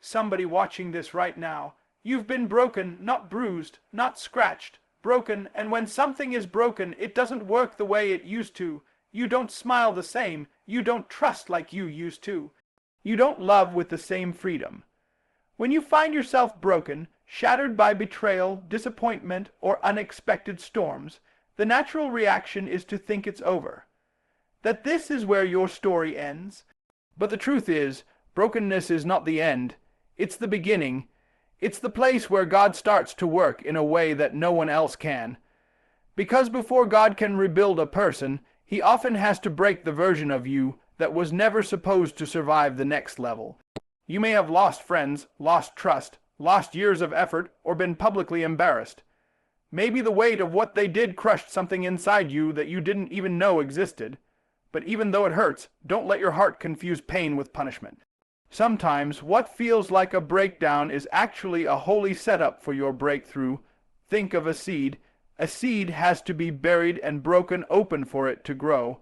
somebody watching this right now. You've been broken, not bruised, not scratched. Broken, and when something is broken, it doesn't work the way it used to. You don't smile the same. You don't trust like you used to. You don't love with the same freedom. When you find yourself broken, shattered by betrayal, disappointment, or unexpected storms, the natural reaction is to think it's over. That this is where your story ends. But the truth is, brokenness is not the end. It's the beginning. It's the place where God starts to work in a way that no one else can. Because before God can rebuild a person, He often has to break the version of you that was never supposed to survive the next level. You may have lost friends, lost trust, lost years of effort, or been publicly embarrassed. Maybe the weight of what they did crushed something inside you that you didn't even know existed. But even though it hurts, don't let your heart confuse pain with punishment. Sometimes what feels like a breakdown is actually a holy setup for your breakthrough. Think of a seed. A seed has to be buried and broken open for it to grow.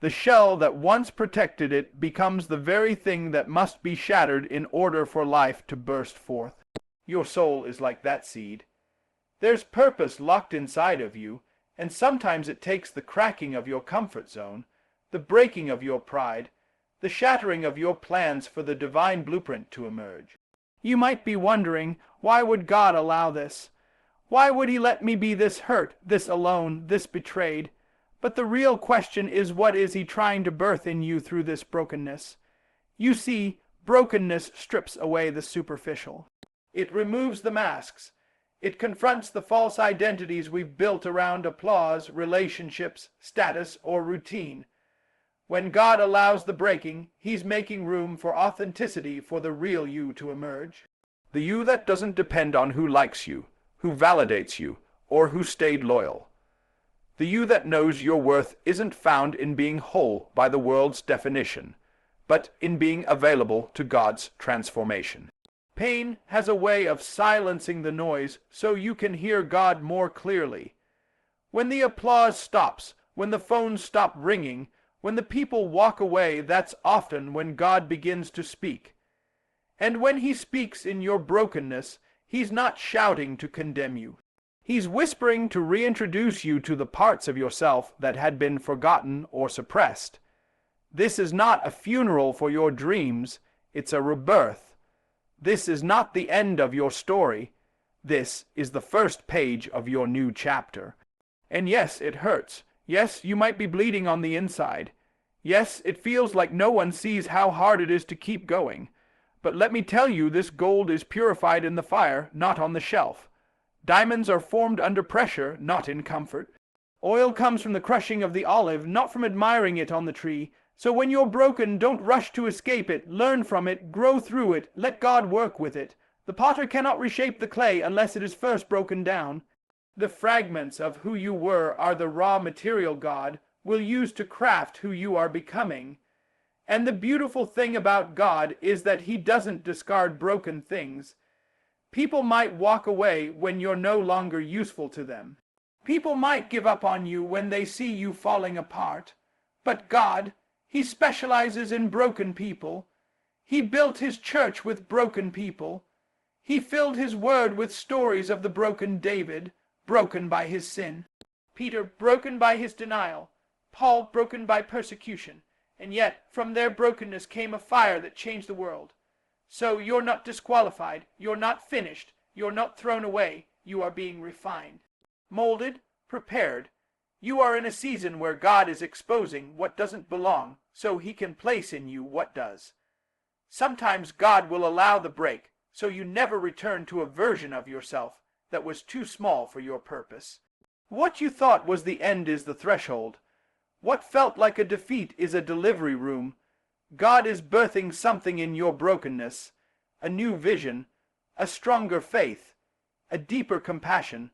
The shell that once protected it becomes the very thing that must be shattered in order for life to burst forth. Your soul is like that seed. There's purpose locked inside of you, and sometimes it takes the cracking of your comfort zone, the breaking of your pride, the shattering of your plans for the divine blueprint to emerge. You might be wondering, why would God allow this? Why would He let me be this hurt, this alone, this betrayed? But the real question is, what is He trying to birth in you through this brokenness? You see, brokenness strips away the superficial. It removes the masks. It confronts the false identities we've built around applause, relationships, status, or routine. When God allows the breaking, He's making room for authenticity, for the real you to emerge. The you that doesn't depend on who likes you, who validates you, or who stayed loyal. The you that knows your worth isn't found in being whole by the world's definition, but in being available to God's transformation. Pain has a way of silencing the noise so you can hear God more clearly. When the applause stops, when the phones stop ringing, when the people walk away, that's often when God begins to speak. And when He speaks in your brokenness, He's not shouting to condemn you. He's whispering to reintroduce you to the parts of yourself that had been forgotten or suppressed. This is not a funeral for your dreams, it's a rebirth. This is not the end of your story. This is the first page of your new chapter. And yes, it hurts. Yes, you might be bleeding on the inside. Yes, it feels like no one sees how hard it is to keep going. But let me tell you, this gold is purified in the fire, not on the shelf. Diamonds are formed under pressure, not in comfort. Oil comes from the crushing of the olive, not from admiring it on the tree. So when you're broken, don't rush to escape it. Learn from it, grow through it, let God work with it. The potter cannot reshape the clay unless it is first broken down. The fragments of who you were are the raw material God will use to craft who you are becoming. And the beautiful thing about God is that He doesn't discard broken things. People might walk away when you're no longer useful to them. People might give up on you when they see you falling apart. But God, He specializes in broken people. He built His church with broken people. He filled His word with stories of the broken David, broken by his sin. Peter, broken by his denial. Paul, broken by persecution. And yet, from their brokenness came a fire that changed the world. So you're not disqualified, you're not finished, you're not thrown away, you are being refined. Molded, prepared. You are in a season where God is exposing what doesn't belong, so He can place in you what does. Sometimes God will allow the break, so you never return to a version of yourself that was too small for your purpose. What you thought was the end is the threshold. What felt like a defeat is a delivery room. God is birthing something in your brokenness, a new vision, a stronger faith, a deeper compassion,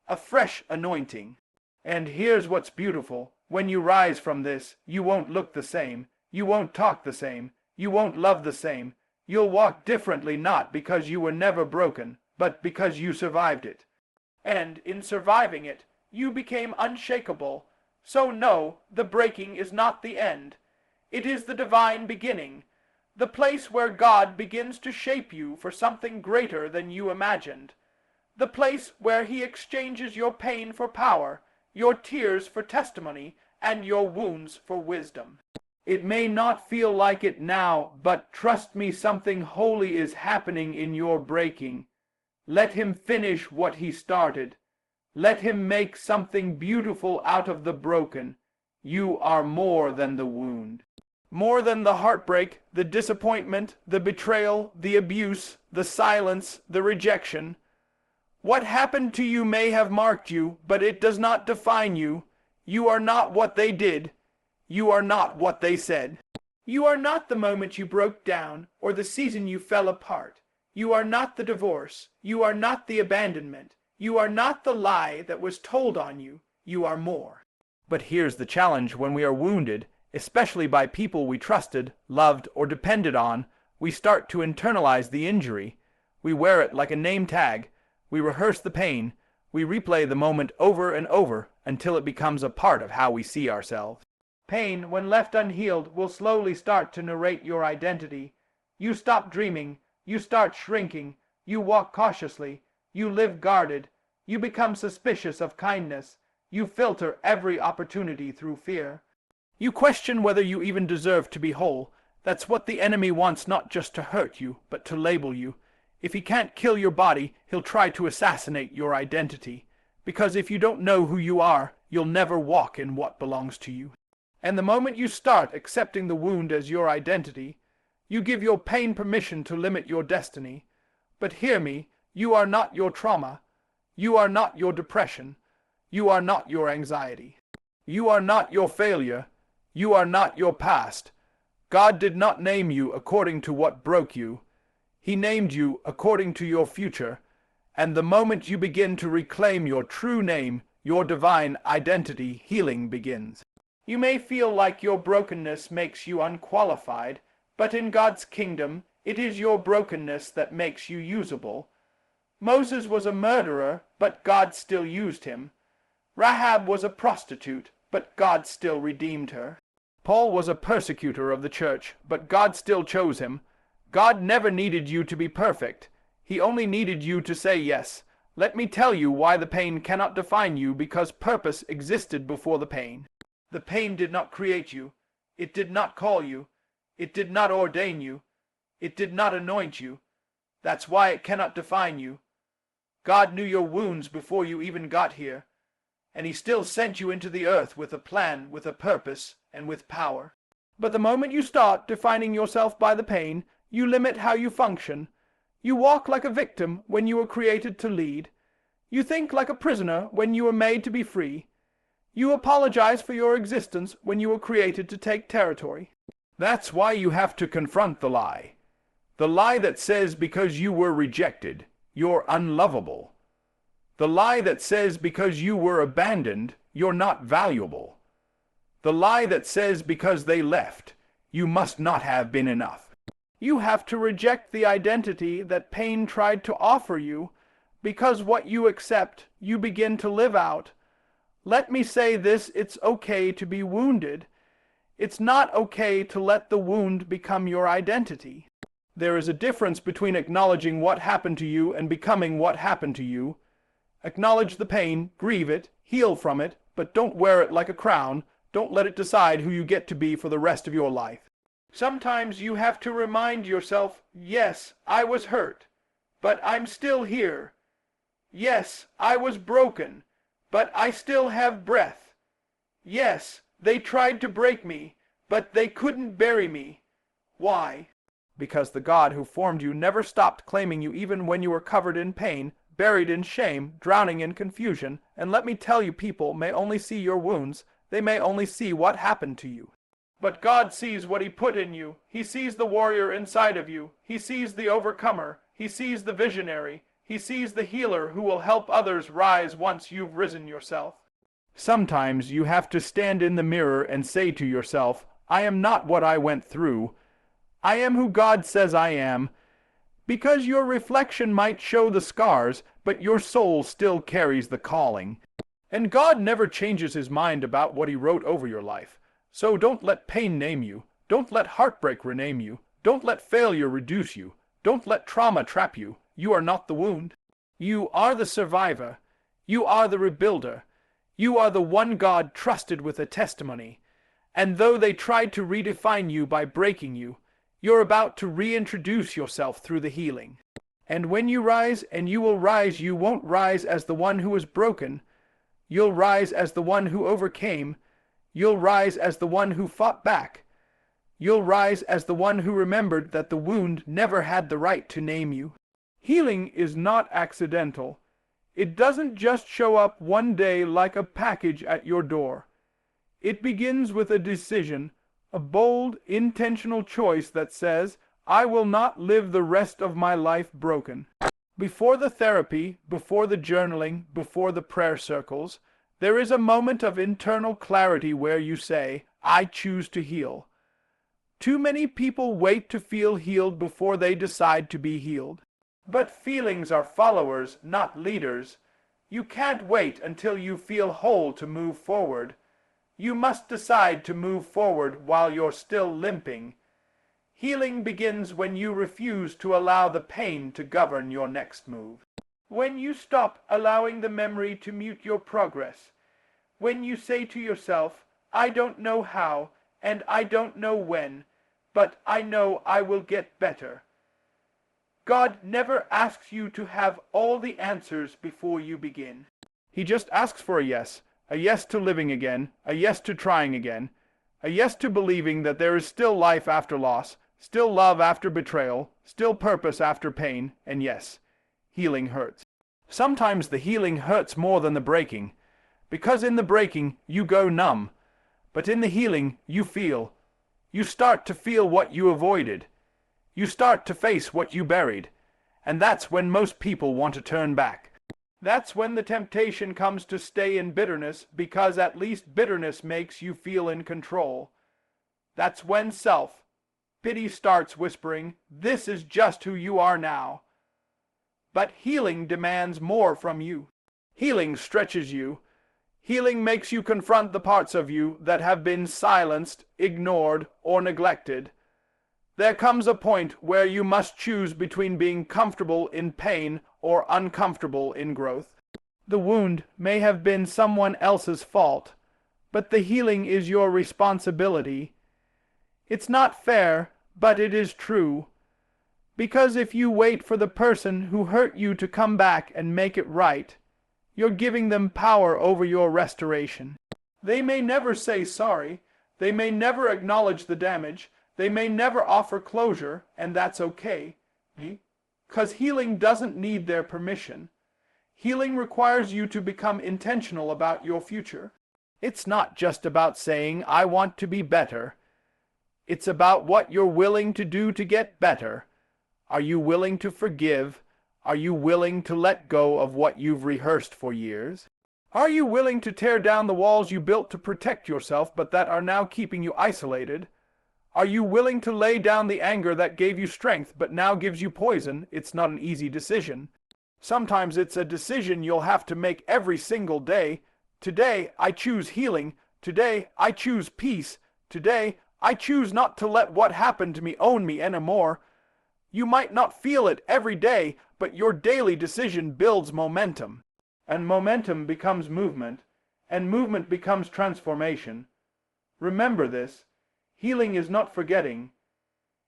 a fresh anointing. And here's what's beautiful. When you rise from this, you won't look the same, you won't talk the same, you won't love the same. You'll walk differently, not because you were never broken, but because you survived it. And in surviving it, you became unshakable. So no, the breaking is not the end. It is the divine beginning. the place where God begins to shape you for something greater than you imagined, the place where he exchanges your pain for power, your tears for testimony, and your wounds for wisdom. It may not feel like it now, but trust me, something holy is happening in your breaking. Let him finish what he started. Let him make something beautiful out of the broken. You are more than the wound. More than the heartbreak, the disappointment, the betrayal, the abuse, the silence, the rejection. What happened to you may have marked you, but it does not define you. You are not what they did. You are not what they said. You are not the moment you broke down or the season you fell apart. You are not the divorce. You are not the abandonment. You are not the lie that was told on you. You are more. But here's the challenge: when we are wounded, especially by people we trusted, loved, or depended on, we start to internalize the injury. We wear it like a name tag. We rehearse the pain. We replay the moment over and over until it becomes a part of how we see ourselves. Pain, when left unhealed, will slowly start to narrate your identity. You stop dreaming. You start shrinking. You walk cautiously. You live guarded. You become suspicious of kindness. You filter every opportunity through fear. You question whether you even deserve to be whole. That's what the enemy wants, not just to hurt you, but to label you. If he can't kill your body, he'll try to assassinate your identity. Because if you don't know who you are, you'll never walk in what belongs to you. And the moment you start accepting the wound as your identity, you give your pain permission to limit your destiny. But hear me, you are not your trauma. You are not your depression. You are not your anxiety. You are not your failure. You are not your past. God did not name you according to what broke you. He named you according to your future. And the moment you begin to reclaim your true name, your divine identity, healing begins. You may feel like your brokenness makes you unqualified, but in God's kingdom, it is your brokenness that makes you usable. Moses was a murderer, but God still used him. Rahab was a prostitute, but God still redeemed her. Paul was a persecutor of the church, but God still chose him. God never needed you to be perfect. He only needed you to say yes. Let me tell you why the pain cannot define you, because purpose existed before the pain. The pain did not create you. It did not call you. It did not ordain you. It did not anoint you. That's why it cannot define you. God knew your wounds before you even got here, and he still sent you into the earth with a plan, with a purpose, and with power. But the moment you start defining yourself by the pain, you limit how you function. You walk like a victim when you were created to lead. You think like a prisoner when you were made to be free. You apologize for your existence when you were created to take territory. That's why you have to confront the lie. The lie that says because you were rejected, you're unlovable. The lie that says because you were abandoned, you're not valuable. The lie that says because they left, you must not have been enough. You have to reject the identity that pain tried to offer you, because what you accept, you begin to live out. Let me say this: it's okay to be wounded. It's not okay to let the wound become your identity. There is a difference between acknowledging what happened to you and becoming what happened to you. Acknowledge the pain, grieve it, heal from it, but don't wear it like a crown. Don't let it decide who you get to be for the rest of your life. Sometimes you have to remind yourself, yes, I was hurt, but I'm still here. Yes, I was broken, but I still have breath. Yes, they tried to break me, but they couldn't bury me. Why? Because the God who formed you never stopped claiming you even when you were covered in pain, buried in shame, drowning in confusion. And let me tell you, people may only see your wounds. They may only see what happened to you. But God sees what he put in you. He sees the warrior inside of you. He sees the overcomer. He sees the visionary. He sees the healer who will help others rise once you've risen yourself. Sometimes you have to stand in the mirror and say to yourself, I am not what I went through. I am who God says I am. Because your reflection might show the scars, but your soul still carries the calling. And God never changes his mind about what he wrote over your life. So don't let pain name you. Don't let heartbreak rename you. Don't let failure reduce you. Don't let trauma trap you. You are not the wound. You are the survivor. You are the rebuilder. You are the one God trusted with a testimony. And though they tried to redefine you by breaking you, you're about to reintroduce yourself through the healing. And when you rise, and you will rise, you won't rise as the one who was broken. You'll rise as the one who overcame. You'll rise as the one who fought back. You'll rise as the one who remembered that the wound never had the right to name you. Healing is not accidental. It doesn't just show up one day like a package at your door. It begins with a decision, a bold, intentional choice that says, I will not live the rest of my life broken. Before the therapy, before the journaling, before the prayer circles, there is a moment of internal clarity where you say, I choose to heal. Too many people wait to feel healed before they decide to be healed. But feelings are followers, not leaders. You can't wait until you feel whole to move forward. You must decide to move forward while you're still limping. Healing begins when you refuse to allow the pain to govern your next move. When you stop allowing the memory to mute your progress. When you say to yourself, I don't know how, and I don't know when, but I know I will get better. God never asks you to have all the answers before you begin. He just asks for a yes to living again, a yes to trying again, a yes to believing that there is still life after loss, still love after betrayal, still purpose after pain, and yes, healing hurts. Sometimes the healing hurts more than the breaking, because in the breaking you go numb, but in the healing you feel. You start to feel what you avoided. You start to face what you buried, and that's when most people want to turn back. That's when the temptation comes to stay in bitterness, because at least bitterness makes you feel in control. That's when self-pity starts whispering, this is just who you are now. But healing demands more from you. Healing stretches you. Healing makes you confront the parts of you that have been silenced, ignored, or neglected. There comes a point where you must choose between being comfortable in pain or uncomfortable in growth. The wound may have been someone else's fault, but the healing is your responsibility. It's not fair, but it is true. Because if you wait for the person who hurt you to come back and make it right, you're giving them power over your restoration. They may never say sorry. They may never acknowledge the damage. They may never offer closure, and that's okay. Because healing doesn't need their permission. Healing requires you to become intentional about your future. It's not just about saying, I want to be better. It's about what you're willing to do to get better. Are you willing to forgive? Are you willing to let go of what you've rehearsed for years? Are you willing to tear down the walls you built to protect yourself but that are now keeping you isolated? Are you willing to lay down the anger that gave you strength but now gives you poison? It's not an easy decision. Sometimes it's a decision you'll have to make every single day. Today, I choose healing. Today, I choose peace. Today, I choose not to let what happened to me own me anymore. You might not feel it every day, but your daily decision builds momentum. And momentum becomes movement, and movement becomes transformation. Remember this. Healing is not forgetting.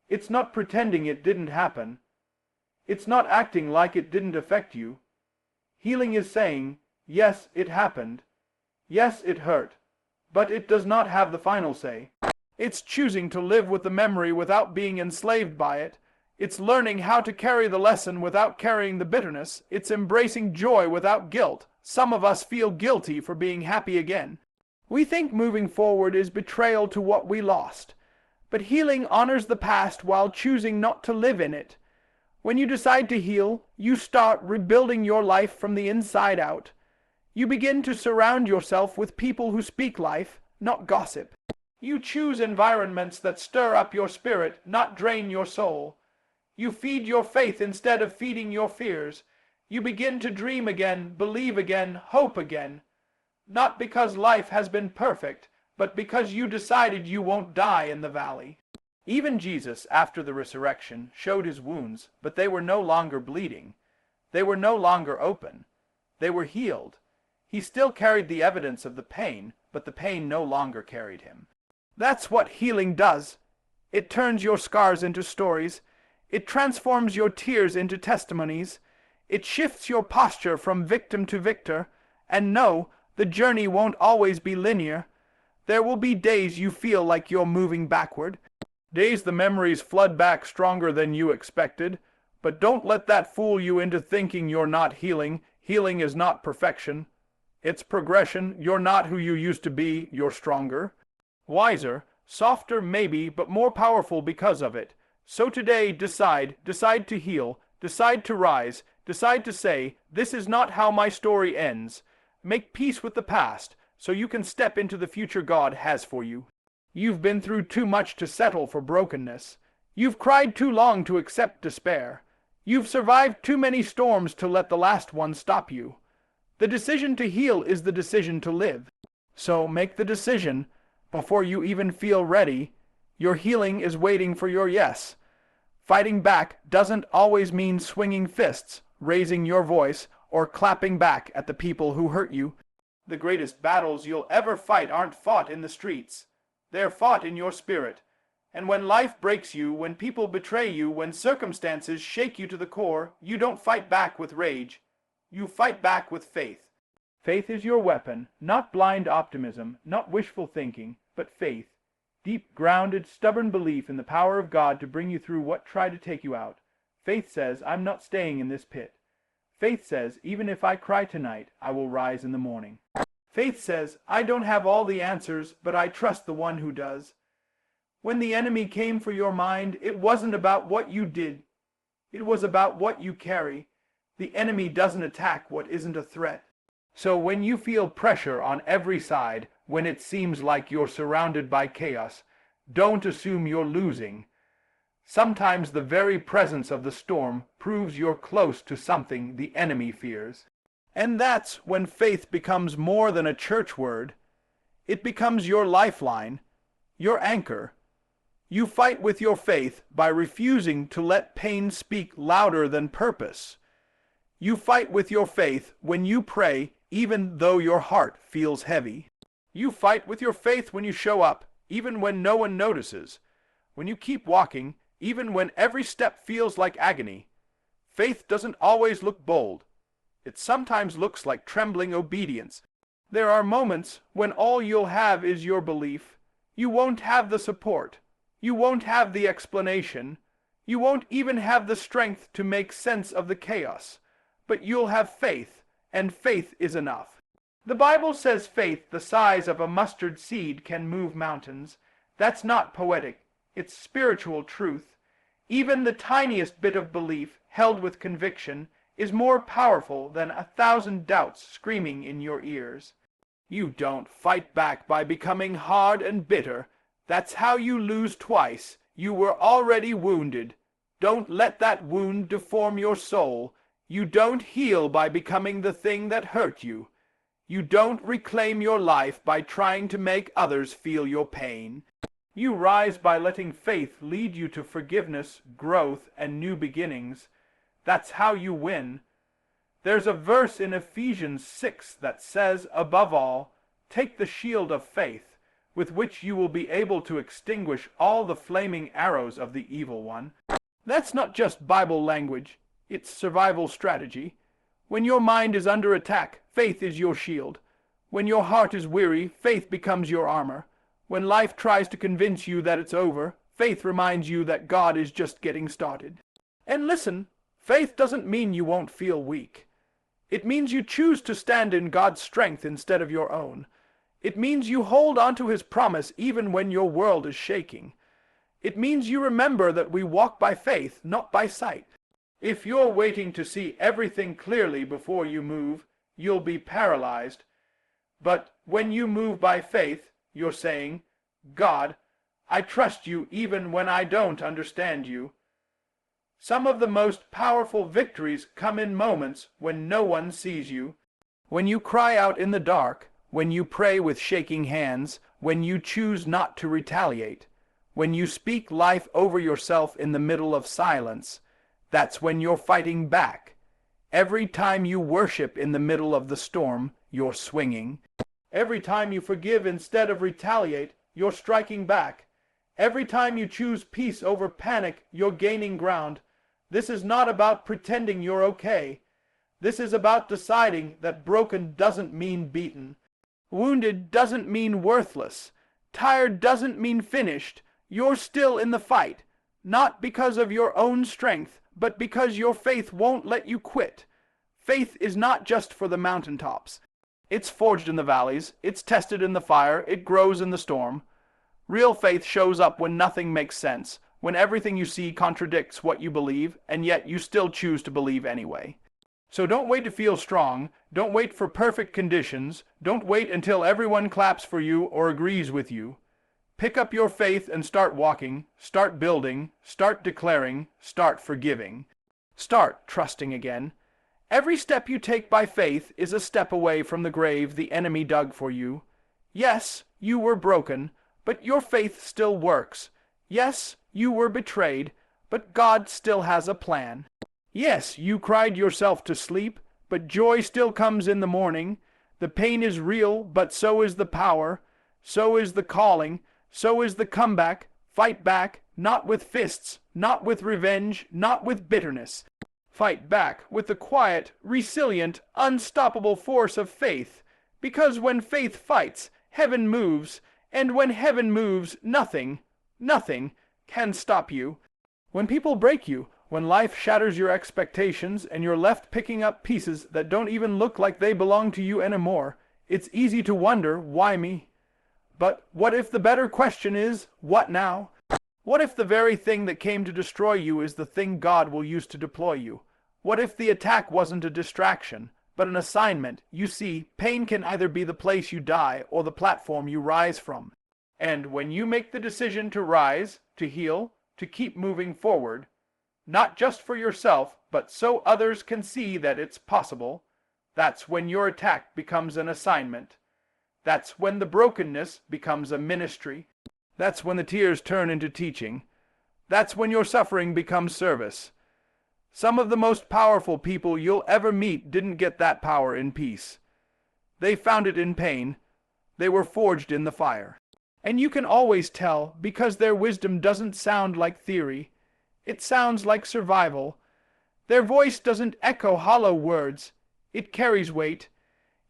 It's not pretending it didn't happen. It's not acting like it didn't affect you. Healing is saying, yes, it happened. Yes, it hurt. But it does not have the final say. It's choosing to live with the memory without being enslaved by it. It's learning how to carry the lesson without carrying the bitterness. It's embracing joy without guilt. Some of us feel guilty for being happy again. We think moving forward is betrayal to what we lost. But healing honors the past while choosing not to live in it. When you decide to heal, you start rebuilding your life from the inside out. You begin to surround yourself with people who speak life, not gossip. You choose environments that stir up your spirit, not drain your soul. You feed your faith instead of feeding your fears. You begin to dream again, believe again, hope again. Not because life has been perfect, but because you decided you won't die in the valley. Even Jesus, after the resurrection, showed his wounds, but they were no longer bleeding. They were no longer open. They were healed. He still carried the evidence of the pain, but the pain no longer carried him. That's what healing does. It turns your scars into stories. It transforms your tears into testimonies. It shifts your posture from victim to victor. And no, the journey won't always be linear. There will be days you feel like you're moving backward. Days the memories flood back stronger than you expected. But don't let that fool you into thinking you're not healing. Healing is not perfection. It's progression. You're not who you used to be. You're stronger, wiser, softer maybe, but more powerful because of it. So today decide to heal, decide to rise, decide to say, this is not how my story ends. Make peace with the past so you can step into the future God has for you. You've been through too much to settle for brokenness. You've cried too long to accept despair. You've survived too many storms to let the last one stop you. The decision to heal is the decision to live. So make the decision before you even feel ready. Your healing is waiting for your yes. Fighting back doesn't always mean swinging fists, raising your voice, or clapping back at the people who hurt you. The greatest battles you'll ever fight aren't fought in the streets. They're fought in your spirit. And when life breaks you, when people betray you, when circumstances shake you to the core, you don't fight back with rage. You fight back with faith. Faith is your weapon, not blind optimism, not wishful thinking, but faith. Deep, grounded, stubborn belief in the power of God to bring you through what tried to take you out. Faith says, I'm not staying in this pit. Faith says, even if I cry tonight, I will rise in the morning. Faith says, I don't have all the answers, but I trust the one who does. When the enemy came for your mind, it wasn't about what you did. It was about what you carry. The enemy doesn't attack what isn't a threat. So when you feel pressure on every side, when it seems like you're surrounded by chaos, don't assume you're losing. Sometimes the very presence of the storm proves you're close to something the enemy fears. And that's when faith becomes more than a church word. It becomes your lifeline, your anchor. You fight with your faith by refusing to let pain speak louder than purpose. You fight with your faith when you pray, even though your heart feels heavy. You fight with your faith when you show up, even when no one notices. When you keep walking, even when every step feels like agony. Faith doesn't always look bold. It sometimes looks like trembling obedience. There are moments when all you'll have is your belief. You won't have the support. You won't have the explanation. You won't even have the strength to make sense of the chaos. But you'll have faith, and faith is enough. The Bible says faith the size of a mustard seed can move mountains. That's not poetic. It's spiritual truth. Even the tiniest bit of belief, held with conviction, is more powerful than 1,000 doubts screaming in your ears. You don't fight back by becoming hard and bitter. That's how you lose twice. You were already wounded. Don't let that wound deform your soul. You don't heal by becoming the thing that hurt you. You don't reclaim your life by trying to make others feel your pain. You rise by letting faith lead you to forgiveness, growth, and new beginnings. That's how you win. There's a verse in Ephesians 6 that says, above all, take the shield of faith, with which you will be able to extinguish all the flaming arrows of the evil one. That's not just Bible language. It's survival strategy. When your mind is under attack, faith is your shield. When your heart is weary, faith becomes your armor. When life tries to convince you that it's over, faith reminds you that God is just getting started. And listen, faith doesn't mean you won't feel weak. It means you choose to stand in God's strength instead of your own. It means you hold on to His promise even when your world is shaking. It means you remember that we walk by faith, not by sight. If you're waiting to see everything clearly before you move, you'll be paralyzed. But when you move by faith, you're saying, God, I trust you even when I don't understand you. Some of the most powerful victories come in moments when no one sees you. When you cry out in the dark, when you pray with shaking hands, when you choose not to retaliate, When you speak life over yourself in the middle of silence, that's when you're fighting back. Every time you worship in the middle of the storm, you're swinging. Every time you forgive instead of retaliate, you're striking back. Every time you choose peace over panic, you're gaining ground. This is not about pretending you're okay. This is about deciding that broken doesn't mean beaten. Wounded doesn't mean worthless. Tired doesn't mean finished. You're still in the fight, not because of your own strength, but because your faith won't let you quit. Faith is not just for the mountaintops. It's forged in the valleys, it's tested in the fire, it grows in the storm. Real faith shows up when nothing makes sense, when everything you see contradicts what you believe, and yet you still choose to believe anyway. So don't wait to feel strong, don't wait for perfect conditions, don't wait until everyone claps for you or agrees with you. Pick up your faith and start walking, start building, start declaring, start forgiving. Start trusting again. Every step you take by faith is a step away from the grave the enemy dug for you. Yes, you were broken, but your faith still works. Yes, you were betrayed, but God still has a plan. Yes, you cried yourself to sleep, but joy still comes in the morning. The pain is real, but so is the power. So is the calling. So is the comeback. Fight back, not with fists, not with revenge, not with bitterness. Fight back with the quiet, resilient, unstoppable force of faith. Because when faith fights, heaven moves, and when heaven moves, nothing can stop you. When people break you, when life shatters your expectations and you're left picking up pieces that don't even look like they belong to you anymore, it's easy to wonder, why me? But what if the better question is, what now? What if the very thing that came to destroy you is the thing God will use to deploy you? What if the attack wasn't a distraction, but an assignment? You see, pain can either be the place you die or the platform you rise from. And when you make the decision to rise, to heal, to keep moving forward, not just for yourself, but so others can see that it's possible, that's when your attack becomes an assignment. That's when the brokenness becomes a ministry. That's when the tears turn into teaching. That's when your suffering becomes service. Some of the most powerful people you'll ever meet didn't get that power in peace. They found it in pain. They were forged in the fire. And you can always tell because their wisdom doesn't sound like theory. It sounds like survival. Their voice doesn't echo hollow words. It carries weight.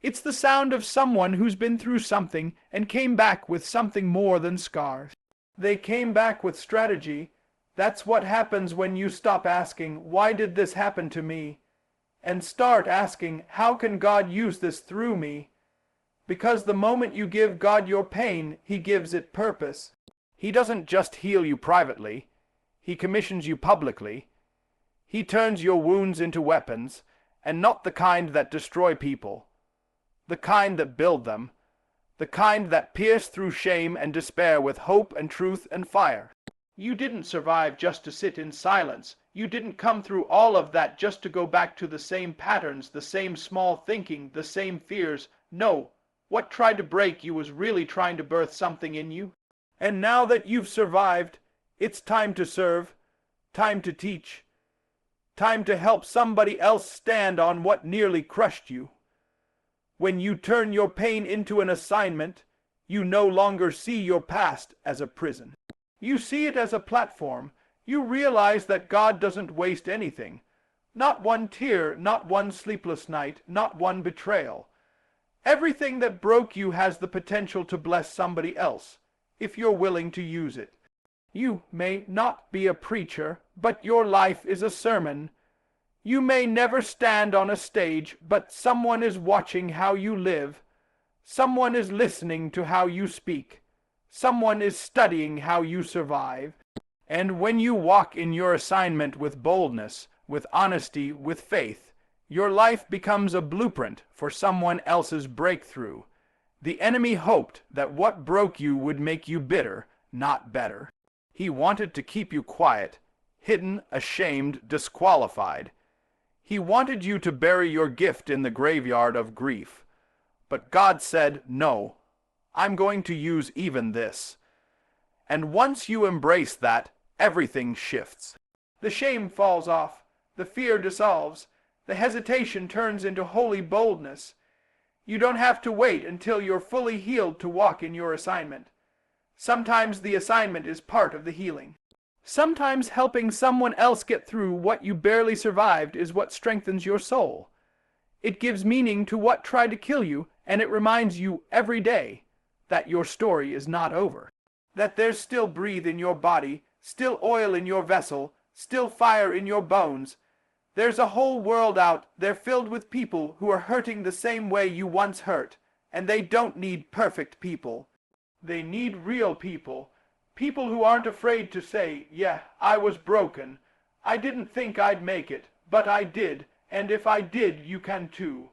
It's the sound of someone who's been through something and came back with something more than scars. They came back with strategy. That's what happens when you stop asking, why did this happen to me? And start asking, how can God use this through me? Because the moment you give God your pain, He gives it purpose. He doesn't just heal you privately. He commissions you publicly. He turns your wounds into weapons, and not the kind that destroy people. The kind that build them. The kind that pierce through shame and despair with hope and truth and fire. You didn't survive just to sit in silence. You didn't come through all of that just to go back to the same patterns, the same small thinking, the same fears. No, what tried to break you was really trying to birth something in you. And now that you've survived, it's time to serve, time to teach, time to help somebody else stand on what nearly crushed you. When you turn your pain into an assignment, you no longer see your past as a prison. You see it as a platform. You realize that God doesn't waste anything. Not one tear, not one sleepless night, not one betrayal. Everything that broke you has the potential to bless somebody else, if you're willing to use it. You may not be a preacher, but your life is a sermon. You may never stand on a stage, but someone is watching how you live. Someone is listening to how you speak. Someone is studying how you survive. And when you walk in your assignment with boldness, with honesty, with faith, your life becomes a blueprint for someone else's breakthrough. The enemy hoped that what broke you would make you bitter, not better. He wanted to keep you quiet, hidden, ashamed, disqualified. He wanted you to bury your gift in the graveyard of grief. But God said, no, I'm going to use even this. And once you embrace that, everything shifts. The shame falls off, the fear dissolves, the hesitation turns into holy boldness. You don't have to wait until you're fully healed to walk in your assignment. Sometimes the assignment is part of the healing. Sometimes helping someone else get through what you barely survived is what strengthens your soul. It gives meaning to what tried to kill you, and it reminds you every day that your story is not over. That there's still breath in your body, still oil in your vessel, still fire in your bones. There's a whole world out there filled with people who are hurting the same way you once hurt, and they don't need perfect people. They need real people. People who aren't afraid to say, yeah, I was broken. I didn't think I'd make it, but I did, and if I did, you can too.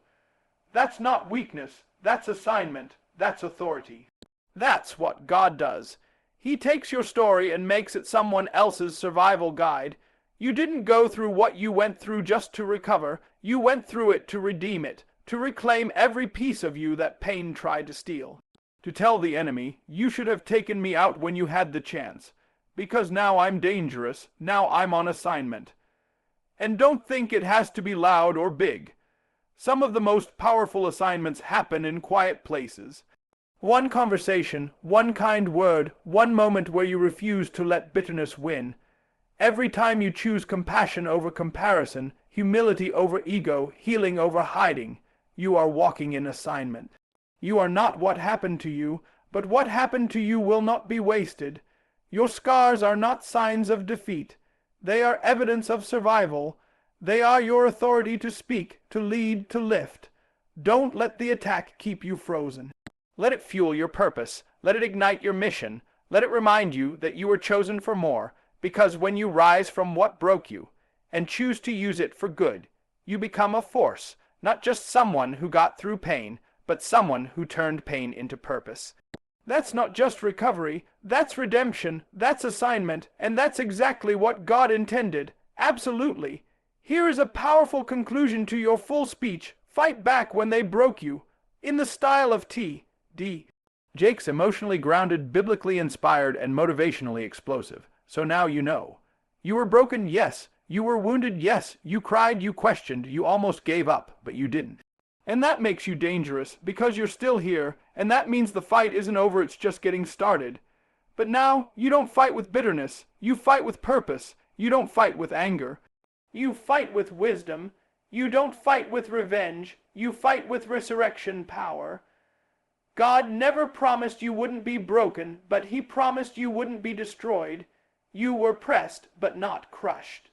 That's not weakness, that's assignment, that's authority. That's what God does. He takes your story and makes it someone else's survival guide. You didn't go through what you went through just to recover. You went through it to redeem it, to reclaim every piece of you that pain tried to steal. To tell the enemy, you should have taken me out when you had the chance, because now I'm dangerous, now I'm on assignment. And don't think it has to be loud or big. Some of the most powerful assignments happen in quiet places. One conversation, one kind word, one moment where you refuse to let bitterness win. Every time you choose compassion over comparison, humility over ego, healing over hiding, you are walking in assignment. You are not what happened to you, but what happened to you will not be wasted. Your scars are not signs of defeat. They are evidence of survival. They are your authority to speak, to lead, to lift. Don't let the attack keep you frozen. Let it fuel your purpose. Let it ignite your mission. Let it remind you that you were chosen for more, because when you rise from what broke you and choose to use it for good, you become a force, not just someone who got through pain, but someone who turned pain into purpose. That's not just recovery, that's redemption, that's assignment, and that's exactly what God intended. Absolutely. Here is a powerful conclusion to your full speech. Fight back when they broke you. In the style of T.D. Jakes, emotionally grounded, biblically inspired, and motivationally explosive. So now you know. You were broken, yes. You were wounded, yes. You cried, you questioned, you almost gave up, but you didn't. And that makes you dangerous, because you're still here, and that means the fight isn't over, it's just getting started. But now, you don't fight with bitterness. You fight with purpose. You don't fight with anger. You fight with wisdom. You don't fight with revenge. You fight with resurrection power. God never promised you wouldn't be broken, but He promised you wouldn't be destroyed. You were pressed, but not crushed.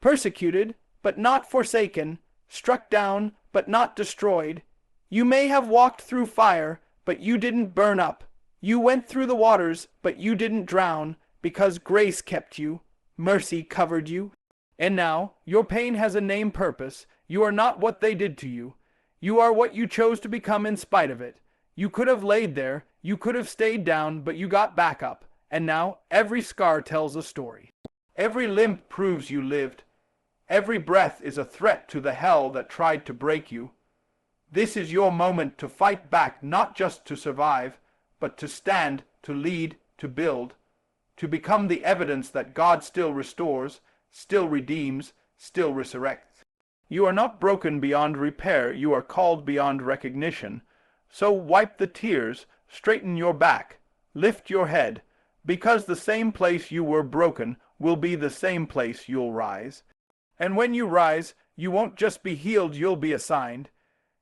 Persecuted, but not forsaken. Struck down, but not destroyed. You may have walked through fire, but you didn't burn up. You went through the waters, but you didn't drown, because grace kept you, mercy covered you. And now, your pain has a name, purpose. You are not what they did to you. You are what you chose to become in spite of it. You could have laid there, you could have stayed down, but you got back up. And now, every scar tells a story. Every limp proves you lived. Every breath is a threat to the hell that tried to break you. This is your moment to fight back, not just to survive, but to stand, to lead, to build, to become the evidence that God still restores, still redeems, still resurrects. You are not broken beyond repair, you are called beyond recognition. So wipe the tears, straighten your back, lift your head, because the same place you were broken will be the same place you'll rise. And when you rise, you won't just be healed, you'll be assigned.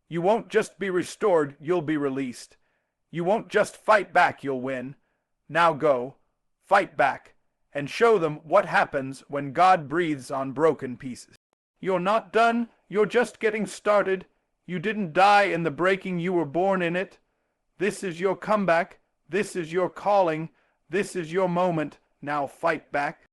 You won't just be restored, you'll be released. You won't just fight back, you'll win. Now go, fight back, and show them what happens when God breathes on broken pieces. You're not done, you're just getting started. You didn't die in the breaking, you were born in it. This is your comeback, this is your calling, this is your moment. Now fight back.